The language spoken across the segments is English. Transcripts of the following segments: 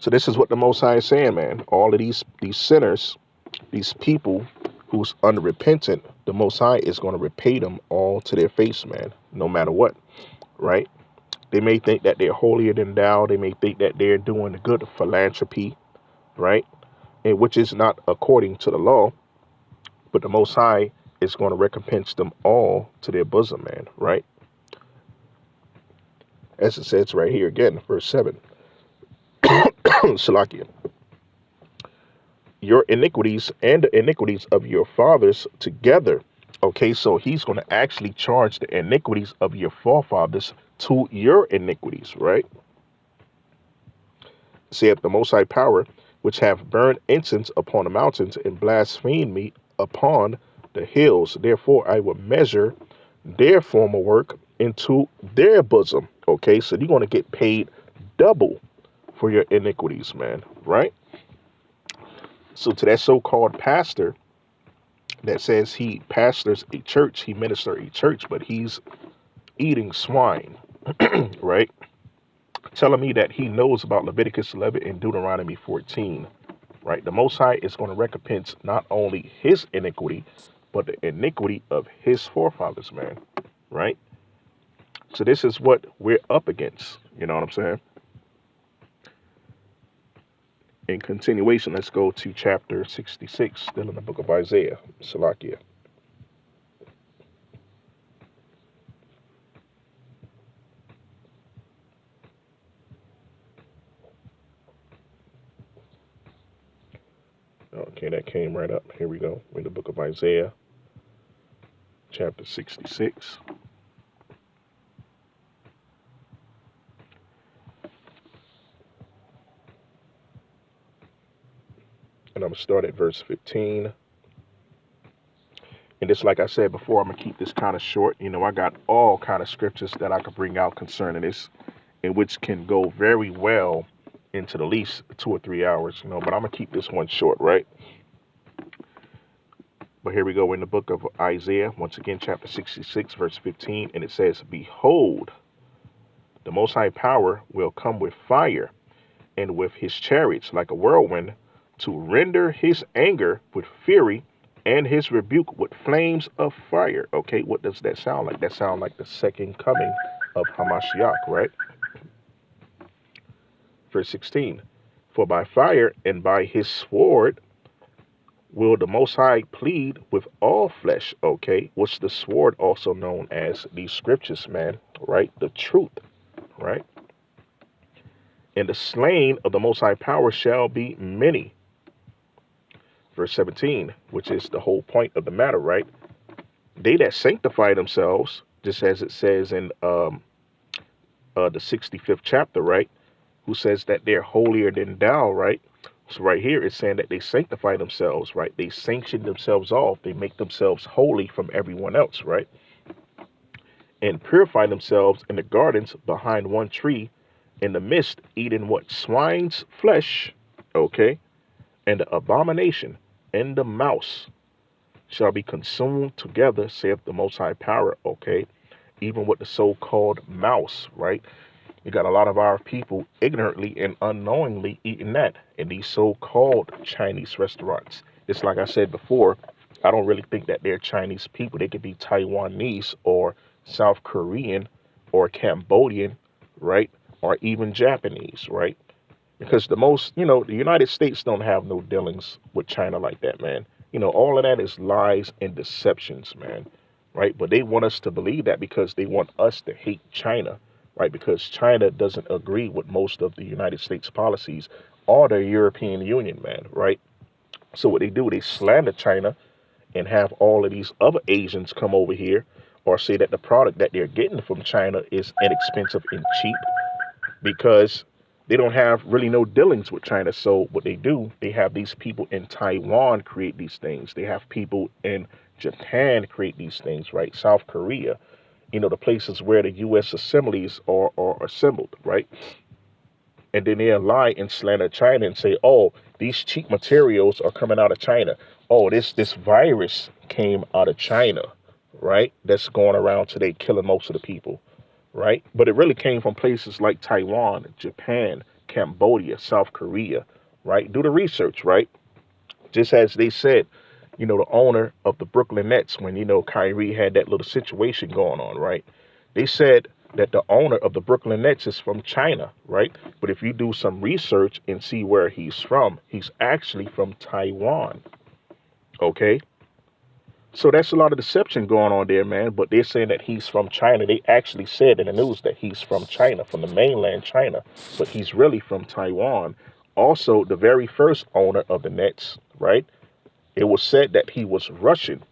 So this is what the Most High is saying, man. All of these sinners, these people who's unrepentant, the Most High is going to repay them all to their face, man, no matter what, right? They may think that they're holier than thou. They may think that they're doing good philanthropy, right? And which is not according to the law, but the Most High is going to recompense them all to their bosom, man, right? As it says right here again, verse 7. Salakia. Your iniquities and the iniquities of your fathers together. Okay, so he's going to actually charge the iniquities of your forefathers to your iniquities, right? Saith the Most High Power, which have burned incense upon the mountains and blasphemed me upon the hills. Therefore, I will measure their former work into their bosom. Okay, so you're going to get paid double for your iniquities, man, right? So to that so-called pastor that says he pastors a church, he ministers a church, but he's eating swine, right? Telling me that he knows about Leviticus 11 and Deuteronomy 14, right? The Most High is going to recompense not only his iniquity, but the iniquity of his forefathers, man, right? So this is what we're up against. You know what I'm saying? In continuation, let's go to chapter 66, still in the book of Isaiah, Salakia. Okay, that came right up. Here we go. We're in the book of Isaiah, chapter 66. And I'm going to start at verse 15. And just like I said before, I'm going to keep this kind of short. You know, I got all kind of scriptures that I could bring out concerning this, and which can go very well into the least 2 or 3 hours, you know, but I'm going to keep this one short, right? But here we go in the book of Isaiah, once again, chapter 66, verse 15, and it says, Behold, the Most High Power will come with fire, and with his chariots like a whirlwind, to render his anger with fury, and his rebuke with flames of fire. Okay, what does that sound like? That sounds like the second coming of Hamashiach, right? Verse 16, For by fire and by his sword will the Most High plead with all flesh. Okay, what's the sword also known as? These scriptures, man, right? The truth, right? And the slain of the Most High Power shall be many. Verse 17, which is the whole point of the matter, right? They that sanctify themselves, just as it says in the 65th chapter, right? Who says that they're holier than thou, right? So right here it's saying that they sanctify themselves, right? They sanction themselves off. They make themselves holy from everyone else, right? And purify themselves in the gardens behind one tree, in the midst, eating what? Swine's flesh, okay? And the abomination and the mouse shall be consumed together, saith the Most High Power, okay? Even with the so-called mouse, right? You got a lot of our people ignorantly and unknowingly eating that in these so-called Chinese restaurants. It's like I said before, I don't really think that they're Chinese people. They could be Taiwanese or South Korean or Cambodian, right? Or even Japanese, right? Because the United States don't have no dealings with China like that, man. You know, all of that is lies and deceptions, man, right? But they want us to believe that because they want us to hate China, right? Because China doesn't agree with most of the United States policies or the European Union, man, right? So what they do, they slander China and have all of these other Asians come over here or say that the product that they're getting from China is inexpensive and cheap because they don't have really no dealings with China. So what they do, they have these people in Taiwan create these things. They have people in Japan create these things, right? South Korea, you know, the places where the U.S. assemblies are assembled, right? And then they'll lie and slander China and say, oh, these cheap materials are coming out of China. Oh, this virus came out of China, right? That's going around today killing most of the people, right? But it really came from places like Taiwan, Japan, Cambodia, South Korea, right? Do the research, right? Just as they said, the owner of the Brooklyn Nets, when, Kyrie had that little situation going on, right? They said that the owner of the Brooklyn Nets is from China, right? But if you do some research and see where he's from, he's actually from Taiwan, okay? So that's a lot of deception going on there, man. But they're saying that he's from China. They actually said in the news that he's from China, from the mainland China, but he's really from Taiwan. Also, the very first owner of the Nets, right? It was said that he was Russian,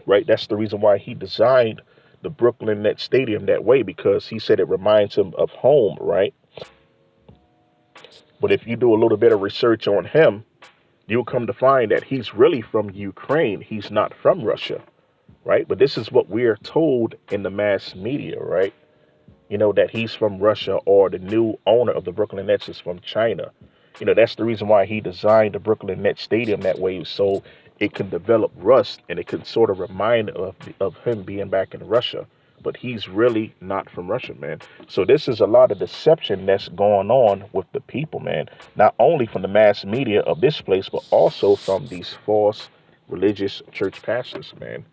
right? That's the reason why he designed the Brooklyn Nets Stadium that way, because he said it reminds him of home, right? But if you do a little bit of research on him, you'll come to find that he's really from Ukraine. He's not from Russia, right? But this is what we're told in the mass media, right? That he's from Russia, or the new owner of the Brooklyn Nets is from China. That's the reason why he designed the Brooklyn Nets Stadium that way, so it can develop rust and it can sort of remind of him being back in Russia. But he's really not from Russia, man. So this is a lot of deception that's going on with the people, man. Not only from the mass media of this place, but also from these false religious church pastors, man,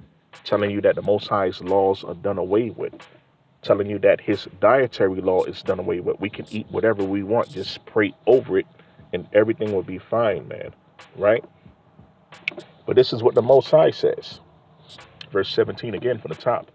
telling you that the Most High's laws are done away with, telling you that his dietary law is done away with. We can eat whatever we want, just pray over it, and everything will be fine, man, right? But this is what the Most High says. Verse 17 again from the top.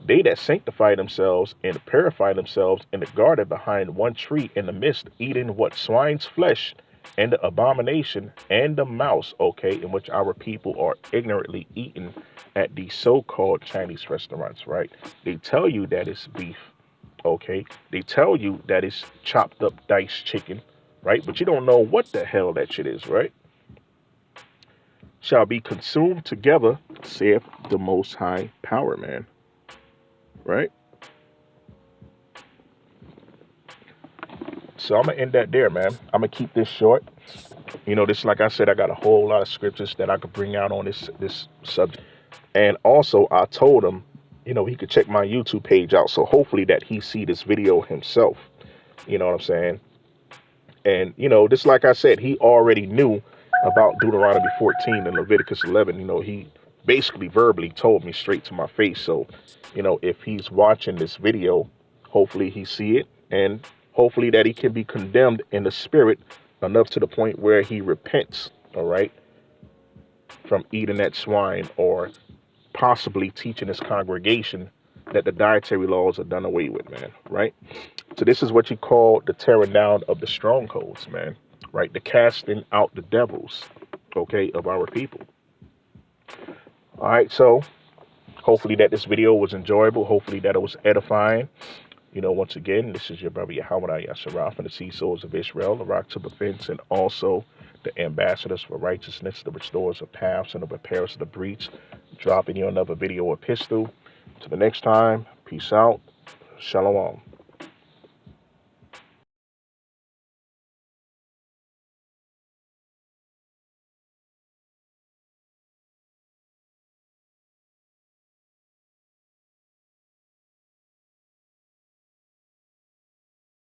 They that sanctify themselves and purify themselves in the garden behind one tree in the midst, eating what swine's flesh and the abomination and the mouse, okay, in which our people are ignorantly eating at these so-called Chinese restaurants, right? They tell you that it's beef, okay? They tell you that it's chopped up diced chicken, right? But you don't know what the hell that shit is, right? Shall be consumed together, saith the Most High Power, man. Right? So I'm gonna end that there, man. I'm gonna keep this short. This, like I said, I got a whole lot of scriptures that I could bring out on this subject. And also I told him, he could check my YouTube page out. So hopefully that he see this video himself. You know what I'm saying? And just like I said, he already knew about Deuteronomy 14 and Leviticus 11. He basically verbally told me straight to my face. So, if he's watching this video, hopefully he see it, and hopefully that he can be condemned in the spirit enough to the point where he repents, all right, from eating that swine, or possibly teaching his congregation that the dietary laws are done away with, man, right? So this is what you call the tearing down of the strongholds, man, right? The casting out the devils, okay, of our people. All right, so hopefully that this video was enjoyable. Hopefully that it was edifying. Once again, this is your brother Yahweh Yasharah from the Sea Souls of Israel, the Rock to Defense, and also the ambassadors for righteousness, the restorers of paths, and the repairers of the breach. Dropping you another video epistle. Till the next time, peace out. Shalom.